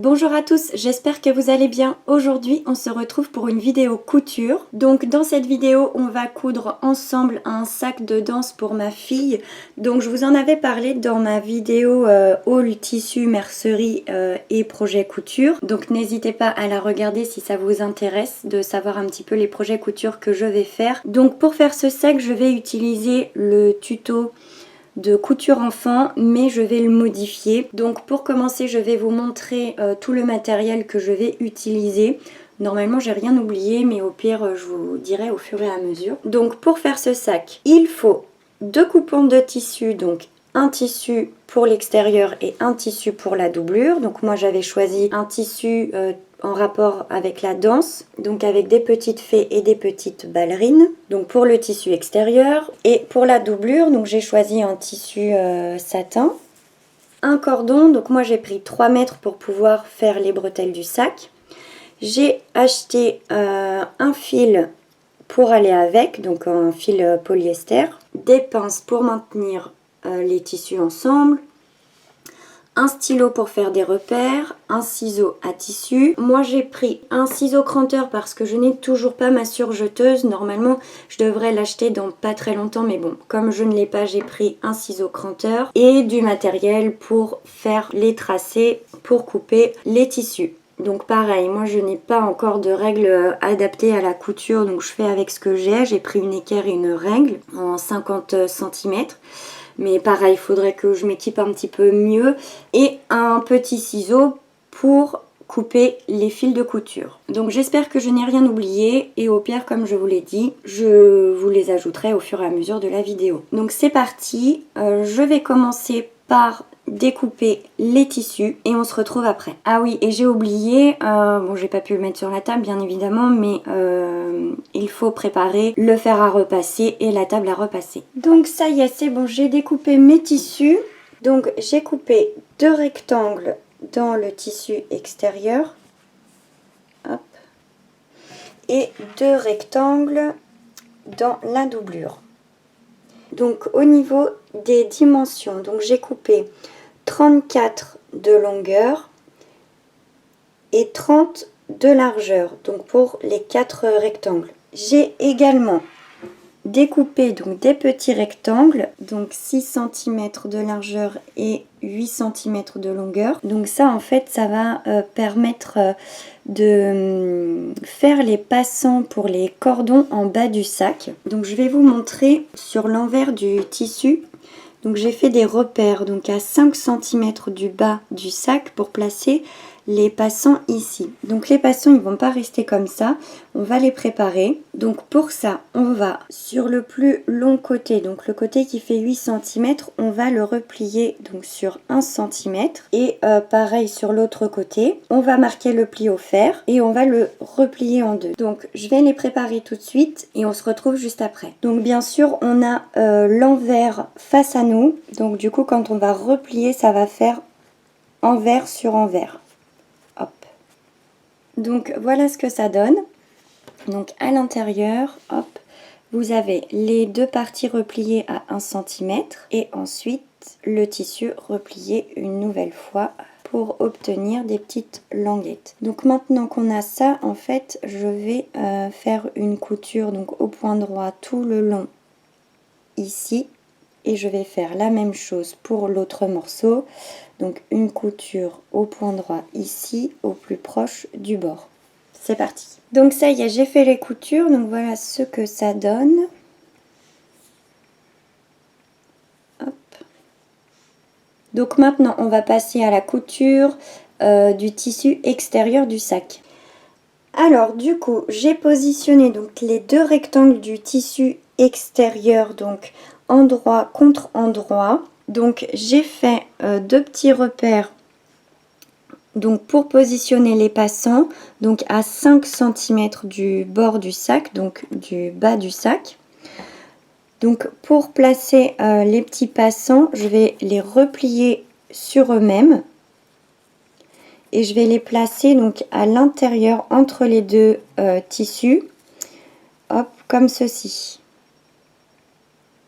Bonjour à tous, j'espère que vous allez bien. Aujourd'hui, on se retrouve pour une vidéo couture. Donc dans cette vidéo, on va coudre ensemble un sac de danse pour ma fille. Donc je vous en avais parlé dans ma vidéo haul, tissu, mercerie et projet couture. Donc n'hésitez pas à la regarder si ça vous intéresse de savoir un petit peu les projets couture que je vais faire. Donc pour faire ce sac, je vais utiliser le tuto de couture enfant, mais je vais le modifier. Donc pour commencer, je vais vous montrer tout le matériel que je vais utiliser. Normalement j'ai rien oublié, mais au pire je vous dirai au fur et à mesure. Donc pour faire ce sac, il faut 2 coupons de tissu, donc un tissu pour l'extérieur et un tissu pour la doublure. Donc moi j'avais choisi un tissu en rapport avec la danse, donc avec des petites fées et des petites ballerines, donc pour le tissu extérieur. Et pour la doublure, donc j'ai choisi un tissu satin, un cordon, donc moi j'ai pris 3 mètres pour pouvoir faire les bretelles du sac. J'ai acheté un fil pour aller avec, donc un fil polyester, des pinces pour maintenir les tissus ensemble, un stylo pour faire des repères, un ciseau à tissu. Moi j'ai pris un ciseau cranteur parce que je n'ai toujours pas ma surjeteuse. Normalement je devrais l'acheter dans pas très longtemps, mais bon, comme je ne l'ai pas, j'ai pris un ciseau cranteur et du matériel pour faire les tracés, pour couper les tissus. Donc pareil, moi je n'ai pas encore de règles adaptées à la couture, donc je fais avec ce que j'ai. J'ai pris une équerre et une règle en 50 cm. Mais pareil, il faudrait que je m'équipe un petit peu mieux. Et un petit ciseau pour couper les fils de couture. Donc j'espère que je n'ai rien oublié. Et au pire, comme je vous l'ai dit, je vous les ajouterai au fur et à mesure de la vidéo. Donc c'est parti. Je vais commencer par découper les tissus et on se retrouve après. Ah oui, et j'ai oublié, bon j'ai pas pu le mettre sur la table bien évidemment, mais il faut préparer le fer à repasser et la table à repasser. Donc ça y est, c'est bon, j'ai découpé mes tissus. Donc j'ai coupé 2 rectangles dans le tissu extérieur. Hop. Et 2 rectangles dans la doublure. Donc au niveau des dimensions, donc j'ai coupé 34 de longueur et 30 de largeur, donc pour les 4 rectangles. J'ai également découpé donc des petits rectangles, donc 6 cm de largeur et 8 cm de longueur. Donc ça en fait ça va permettre de faire les passants pour les cordons en bas du sac. Donc je vais vous montrer sur l'envers du tissu. Donc j'ai fait des repères donc à 5 cm du bas du sac pour placer les passants ici. Donc les passants ils vont pas rester comme ça, on va les préparer. Donc pour ça on va sur le plus long côté, donc le côté qui fait 8 cm, on va le replier donc sur 1 cm et pareil sur l'autre côté, on va marquer le pli au fer et on va le replier en deux. Donc je vais les préparer tout de suite et on se retrouve juste après. Donc bien sûr on a l'envers face à nous, donc du coup quand on va replier ça va faire envers sur envers. Hop. Donc voilà ce que ça donne. Donc à l'intérieur, hop, vous avez les 2 parties repliées à 1 cm et ensuite le tissu replié une nouvelle fois pour obtenir des petites languettes. Donc maintenant qu'on a ça, en fait, je vais faire une couture donc au point droit tout le long ici. Et je vais faire la même chose pour l'autre morceau. Donc une couture au point droit ici, au plus proche du bord. C'est parti. Donc ça y est, j'ai fait les coutures. Donc voilà ce que ça donne. Hop. Donc maintenant, on va passer à la couture du tissu extérieur du sac. Alors du coup, j'ai positionné donc les 2 rectangles du tissu extérieur, donc endroit contre endroit. Donc j'ai fait 2 petits repères donc pour positionner les passants, donc à 5 cm du bord du sac, donc du bas du sac. Donc pour placer les petits passants, je vais les replier sur eux-mêmes et je vais les placer donc à l'intérieur entre les 2 tissus, hop, comme ceci.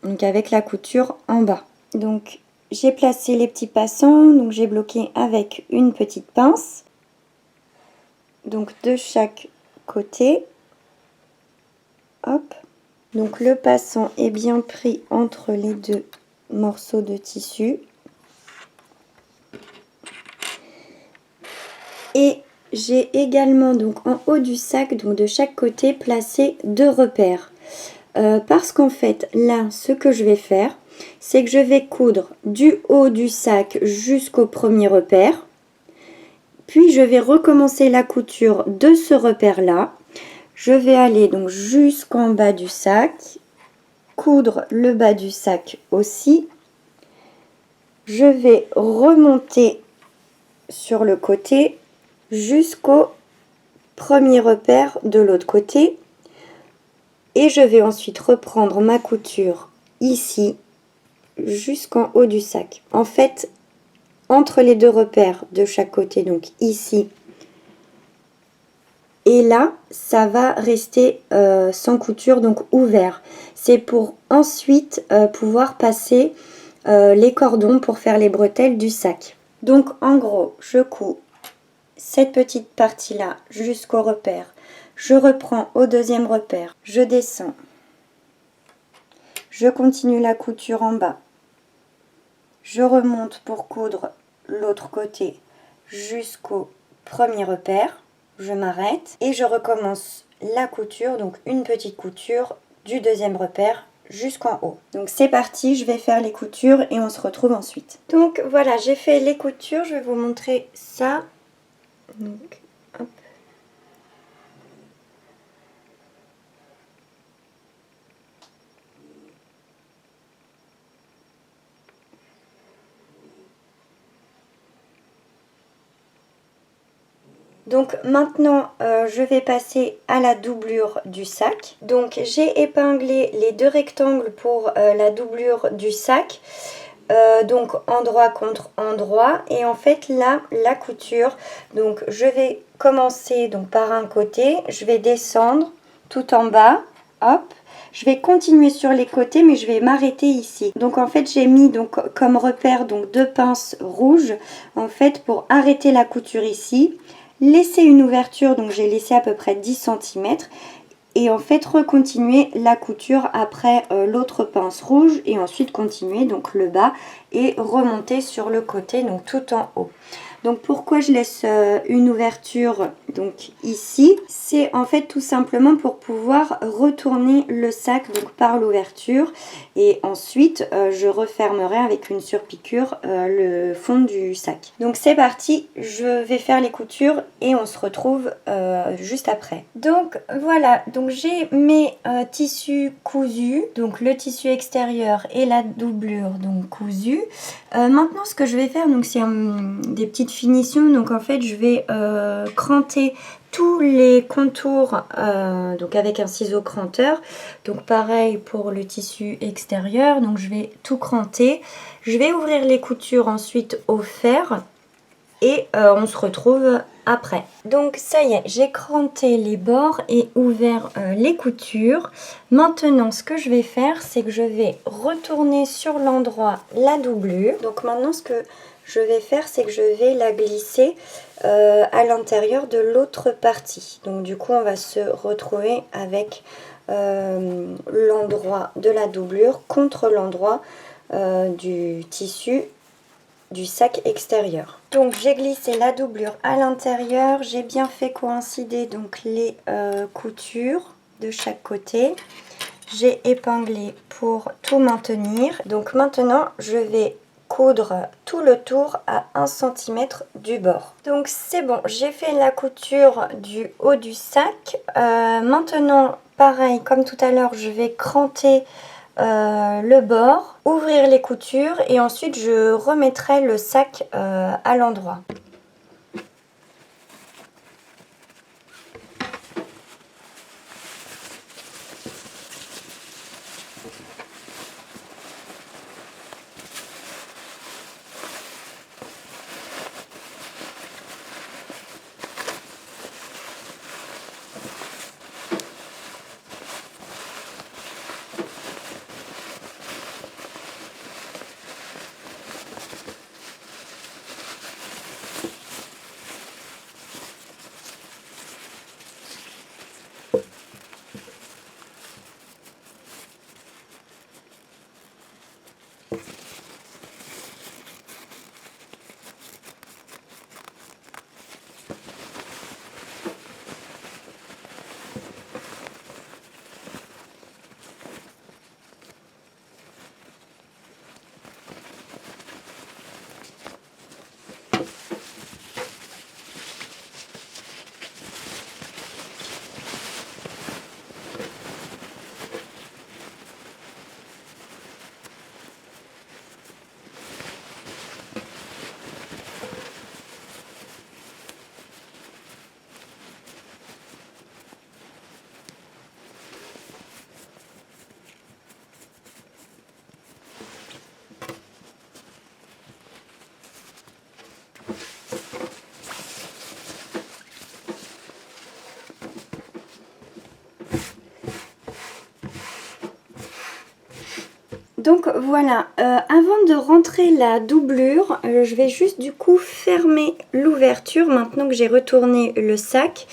Donc avec la couture en bas. Donc j'ai placé les petits passants, donc j'ai bloqué avec une petite pince. donc de chaque côté. Hop. Donc le passant est bien pris entre les deux morceaux de tissu. Et j'ai également donc en haut du sac, donc de chaque côté, placé 2 repères. Parce qu'en fait là, ce que je vais faire, c'est que je vais coudre du haut du sac jusqu'au premier repère. Puis je vais recommencer la couture de ce repère là. Je vais aller donc jusqu'en bas du sac, coudre le bas du sac aussi. Je vais remonter sur le côté jusqu'au premier repère de l'autre côté. Et je vais ensuite reprendre ma couture ici jusqu'en haut du sac. En fait, entre les deux repères de chaque côté, donc ici et là, ça va rester sans couture, donc ouvert. C'est pour ensuite pouvoir passer les cordons pour faire les bretelles du sac. Donc en gros, je couds cette petite partie là jusqu'au repère. Je reprends au deuxième repère, je descends. Je continue la couture en bas. Je remonte pour coudre l'autre côté jusqu'au premier repère. Je m'arrête et je recommence la couture, donc une petite couture du deuxième repère jusqu'en haut. Donc c'est parti, je vais faire les coutures et on se retrouve ensuite. Donc voilà, j'ai fait les coutures, je vais vous montrer ça. Donc, hop. Donc maintenant je vais passer à la doublure du sac. Donc j'ai épinglé les deux rectangles pour la doublure du sac. Donc endroit contre endroit, et en fait là la couture, donc je vais commencer donc par un côté, je vais descendre tout en bas, hop, je vais continuer sur les côtés mais je vais m'arrêter ici. Donc en fait j'ai mis donc comme repère donc 2 pinces rouges en fait pour arrêter la couture ici, laisser une ouverture, donc j'ai laissé à peu près 10 cm. Et en fait recontinuer la couture après l'autre pince rouge et ensuite continuer donc le bas et remonter sur le côté, donc tout en haut. Donc pourquoi je laisse une ouverture donc ici, c'est en fait tout simplement pour pouvoir retourner le sac donc par l'ouverture, et ensuite je refermerai avec une surpiqûre le fond du sac. Donc c'est parti, je vais faire les coutures et on se retrouve juste après. Donc voilà, donc j'ai mes tissus cousus, donc le tissu extérieur et la doublure donc cousue. Maintenant ce que je vais faire, donc c'est des petites finitions, donc en fait je vais cranter tous les contours donc avec un ciseau cranteur. Donc pareil pour le tissu extérieur, donc je vais tout cranter, je vais ouvrir les coutures ensuite au fer et on se retrouve après. Donc ça y est, j'ai cranté les bords et ouvert les coutures. Maintenant ce que je vais faire, c'est que je vais retourner sur l'endroit la doublure. Donc maintenant ce que je vais faire, c'est que je vais la glisser à l'intérieur de l'autre partie. Donc du coup on va se retrouver avec l'endroit de la doublure contre l'endroit du tissu du sac extérieur. Donc j'ai glissé la doublure à l'intérieur, j'ai bien fait coïncider donc les coutures de chaque côté. J'ai épinglé pour tout maintenir. Donc maintenant je vais coudre tout le tour à 1 cm du bord. Donc c'est bon, j'ai fait la couture du haut du sac. Maintenant pareil comme tout à l'heure, je vais cranter le bord, ouvrir les coutures et ensuite je remettrai le sac à l'endroit. Donc voilà, avant de rentrer la doublure, je vais juste du coup fermer l'ouverture maintenant que j'ai retourné le sac.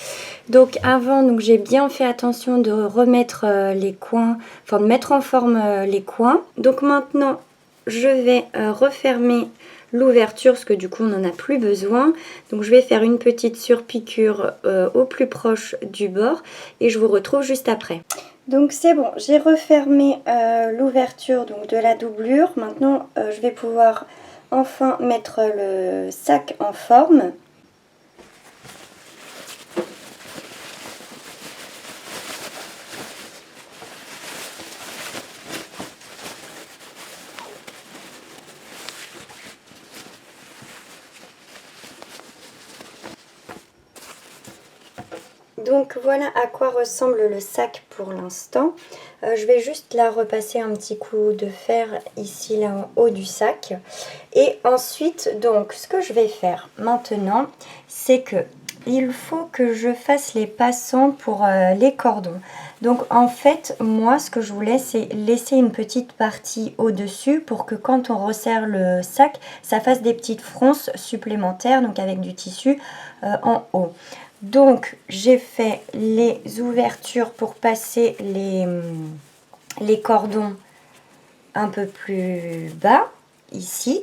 Donc avant, donc j'ai bien fait attention de remettre les coins, enfin de mettre en forme les coins. Donc maintenant, je vais refermer l'ouverture parce que du coup on n'en a plus besoin. Donc je vais faire une petite surpiqûre au plus proche du bord et je vous retrouve juste après. Donc c'est bon, j'ai refermé l'ouverture de la doublure. Maintenant je vais pouvoir enfin mettre le sac en forme. Donc voilà à quoi ressemble le sac pour l'instant. Je vais juste là repasser un petit coup de fer ici là en haut du sac. Et ensuite donc ce que je vais faire maintenant c'est que il faut que je fasse les passants pour les cordons. Donc en fait moi ce que je voulais c'est laisser une petite partie au dessus pour que quand on resserre le sac ça fasse des petites fronces supplémentaires donc avec du tissu en haut. Donc j'ai fait les ouvertures pour passer les cordons un peu plus bas ici.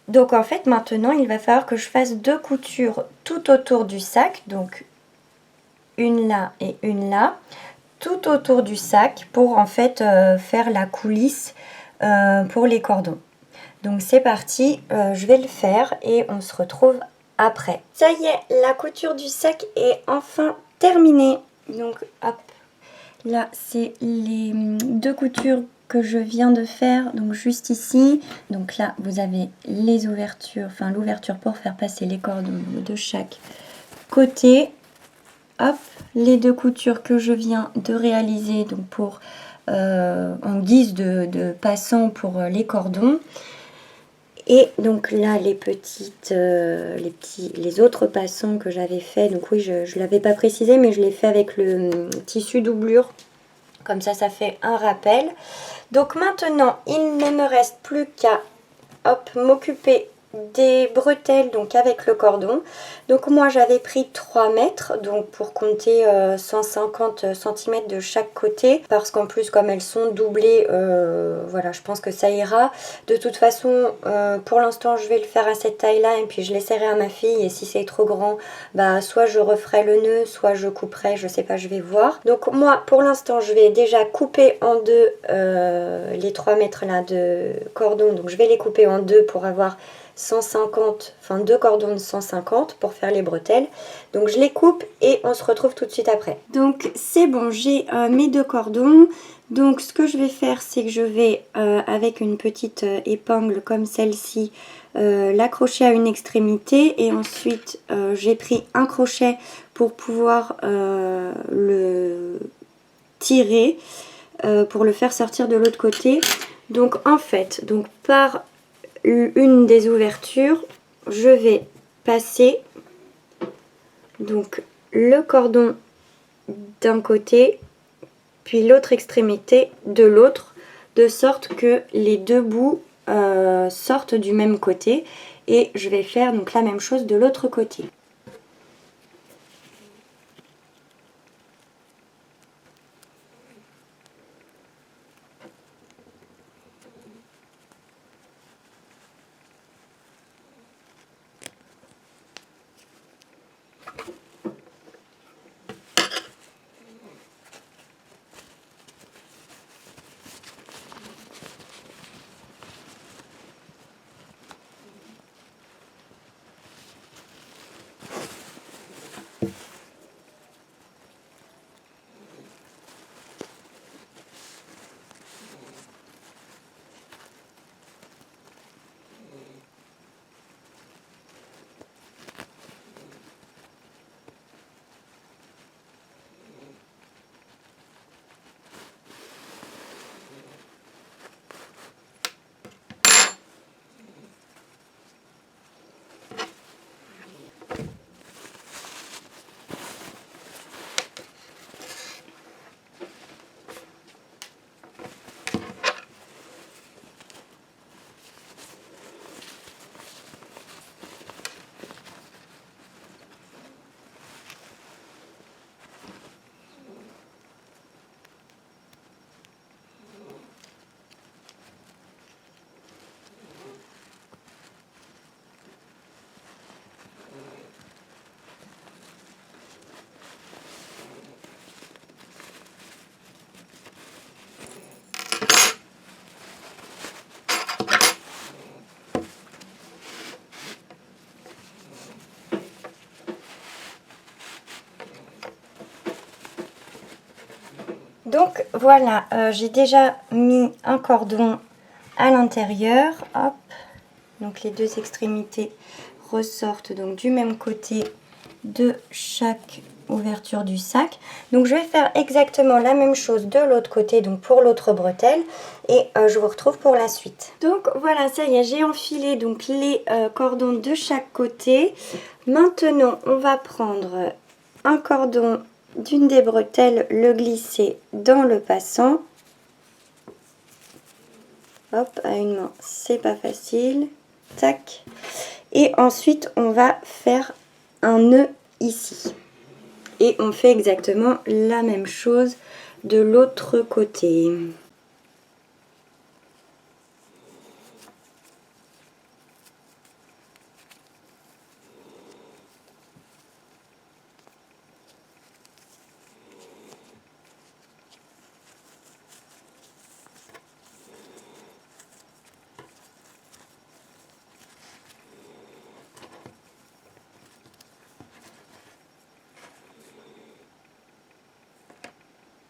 Donc en fait maintenant il va falloir que je fasse 2 coutures tout autour du sac, donc une là et une là, tout autour du sac pour en fait faire la coulisse pour les cordons. Donc c'est parti, je vais le faire et on se retrouve après. Ça y est, la couture du sac est enfin terminée. Donc hop, là c'est les 2 coutures que je viens de faire, donc juste ici. Donc là vous avez les ouvertures, enfin l'ouverture pour faire passer les cordons de chaque côté. Hop, les 2 coutures que je viens de réaliser donc pour en guise de passant pour les cordons. Et donc là les les autres passants que j'avais fait, donc oui je ne l'avais pas précisé mais je l'ai fait avec le tissu doublure, comme ça fait un rappel. Donc maintenant il ne me reste plus qu'à m'occuper des bretelles donc avec le cordon. Donc moi j'avais pris 3 mètres donc pour compter 150 cm de chaque côté parce qu'en plus comme elles sont doublées voilà je pense que ça ira. De toute façon pour l'instant je vais le faire à cette taille là et puis je laisserai à ma fille et si c'est trop grand bah soit je referai le nœud soit je couperai, je sais pas, je vais voir. Donc moi pour l'instant je vais déjà couper en deux les 3 mètres là de cordon, donc je vais les couper en deux pour avoir 150, enfin 2 cordons de 150 pour faire les bretelles. Donc je les coupe et on se retrouve tout de suite après. Donc c'est bon, j'ai mes 2 cordons. Donc ce que je vais faire c'est que je vais avec une petite épingle comme celle-ci l'accrocher à une extrémité et ensuite j'ai pris un crochet pour pouvoir le tirer pour le faire sortir de l'autre côté. Donc en fait, donc par une des ouvertures, je vais passer donc le cordon d'un côté puis l'autre extrémité de l'autre, de sorte que les 2 bouts sortent du même côté et je vais faire donc la même chose de l'autre côté. Donc voilà, j'ai déjà mis un cordon à l'intérieur. Hop, donc les deux extrémités ressortent donc du même côté de chaque ouverture du sac. Donc je vais faire exactement la même chose de l'autre côté, donc pour l'autre bretelle, et je vous retrouve pour la suite. Donc voilà, ça y est, j'ai enfilé donc les cordons de chaque côté. Maintenant on va prendre un cordon d'une des bretelles, le glisser dans le passant. Hop, à une main c'est pas facile. Tac. Et ensuite on va faire un nœud ici. Et on fait exactement la même chose de l'autre côté.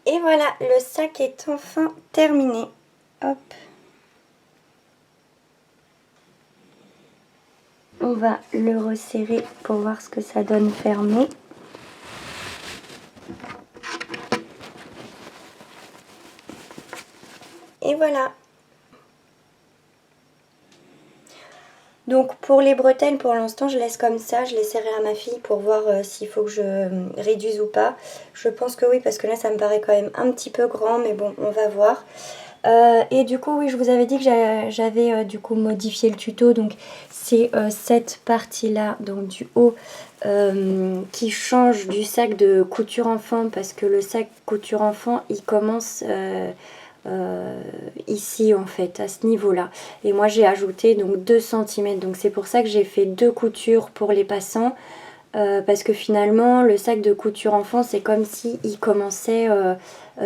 Et voilà, le sac est enfin terminé. Hop. On va le resserrer pour voir ce que ça donne fermé. Et voilà. Donc pour les bretelles, pour l'instant, je laisse comme ça. Je les serrer à ma fille pour voir s'il faut que je réduise ou pas. Je pense que oui, parce que là, ça me paraît quand même un petit peu grand. Mais bon, on va voir. Et du coup, oui, je vous avais dit que j'avais du coup modifié le tuto. Donc c'est cette partie-là, donc du haut, qui change du sac de couture enfant. Parce que le sac couture enfant, il commence... ici en fait, à ce niveau là, et moi j'ai ajouté donc 2 cm, donc c'est pour ça que j'ai fait 2 coutures pour les passants, parce que finalement le sac de couture enfant c'est comme si il commençait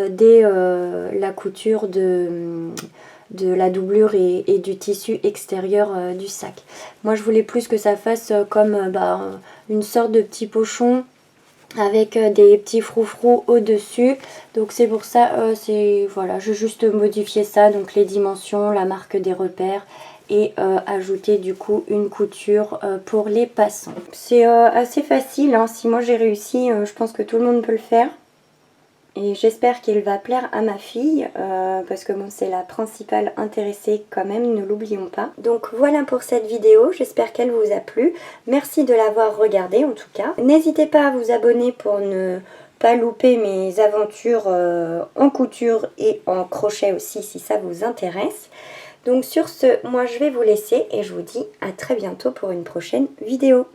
dès la couture de la doublure et du tissu extérieur du sac. Moi je voulais plus que ça fasse comme une sorte de petit pochon avec des petits froufrous au dessus, donc c'est pour ça, voilà, je vais juste modifier ça, donc les dimensions, la marque des repères, et ajouter du coup une couture pour les passants. C'est assez facile, hein. Si moi j'ai réussi, je pense que tout le monde peut le faire. Et j'espère qu'il va plaire à ma fille, parce que bon, c'est la principale intéressée quand même, ne l'oublions pas. Donc voilà pour cette vidéo, j'espère qu'elle vous a plu. Merci de l'avoir regardée en tout cas. N'hésitez pas à vous abonner pour ne pas louper mes aventures en couture et en crochet aussi si ça vous intéresse. Donc sur ce, moi je vais vous laisser et je vous dis à très bientôt pour une prochaine vidéo.